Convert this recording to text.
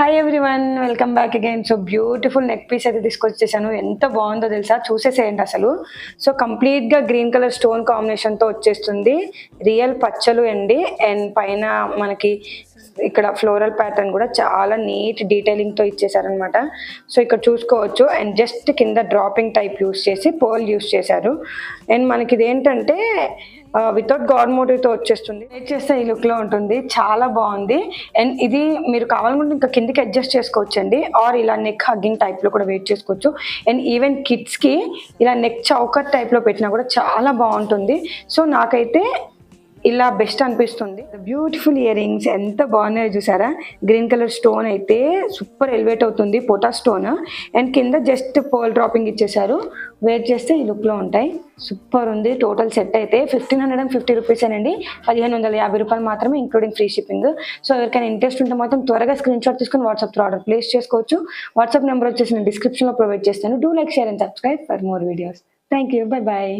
Hi everyone, welcome back again. So beautiful neck piece అయితే తీసుకొచ్చేసాను. ఎంత బాగుందో తెలుసా, చూసేసేయండి అసలు. సో కంప్లీట్గా గ్రీన్ కలర్ స్టోన్ కాంబినేషన్తో వచ్చేస్తుంది. రియల్ పచ్చలు అండి. అండ్ పైన మనకి ఇక్కడ ఫ్లోరల్ ప్యాటర్న్ కూడా చాలా నీట్ డీటెయిలింగ్తో ఇచ్చేసారనమాట. సో ఇక్కడ చూసుకోవచ్చు. అండ్ జస్ట్ కింద డ్రాపింగ్ టైప్ యూస్ చేసి పోల్ యూస్ చేశారు. అండ్ మనకి ఇదేంటంటే వితౌట్ గాడ్ మోటివ్తో వచ్చేస్తుంది. వెయిట్ చేస్తే ఈ లుక్లో ఉంటుంది, చాలా బాగుంది. అండ్ ఇది మీరు కావాలనుకుంటే ఇంకా కిందకి అడ్జస్ట్ చేసుకోవచ్చండి, ఆర్ ఇలా నెక్ హగ్గింగ్ టైప్లో కూడా వెయిట్ చేసుకోవచ్చు. అండ్ ఈవెన్ కిడ్స్కి ఇలా నెక్ చౌకర్ టైప్లో పెట్టినా కూడా చాలా బాగుంటుంది. సో నాకైతే ఇలా బెస్ట్ అనిపిస్తుంది. బ్యూటిఫుల్ ఇయర్ రింగ్స్ ఎంత బాగున్నాయో చూసారా. గ్రీన్ కలర్ స్టోన్ అయితే సూపర్ ఎలివేట్ అవుతుంది, పోటా స్టోన్. అండ్ కింద జస్ట్ పోల్ డ్రాపింగ్ ఇచ్చేసారు. వెయిట్ చేస్తే ఈ లుక్లో ఉంటాయి. సూపర్ ఉంది. టోటల్ సెట్ అయితే 1550 రూపీస్ అండి. 1550 రూపాయలు మాత్రమే, ఇంక్లూడింగ్ ఫ్రీ షిప్పింగ్. సో ఎవరికైనా ఇంట్రెస్ట్ ఉంటే మాత్రం త్వరగా స్క్రీన్ షాట్ తీసుకుని వాట్సాప్లో ఆర్డర్ ప్లేస్ చేసుకోవచ్చు. వాట్సాప్ నెంబర్ వచ్చేసి నేను డిస్క్రిప్షన్లో ప్రొవైడ్ చేస్తాను. Do like, share and subscribe for more videos. Thank you. Bye bye.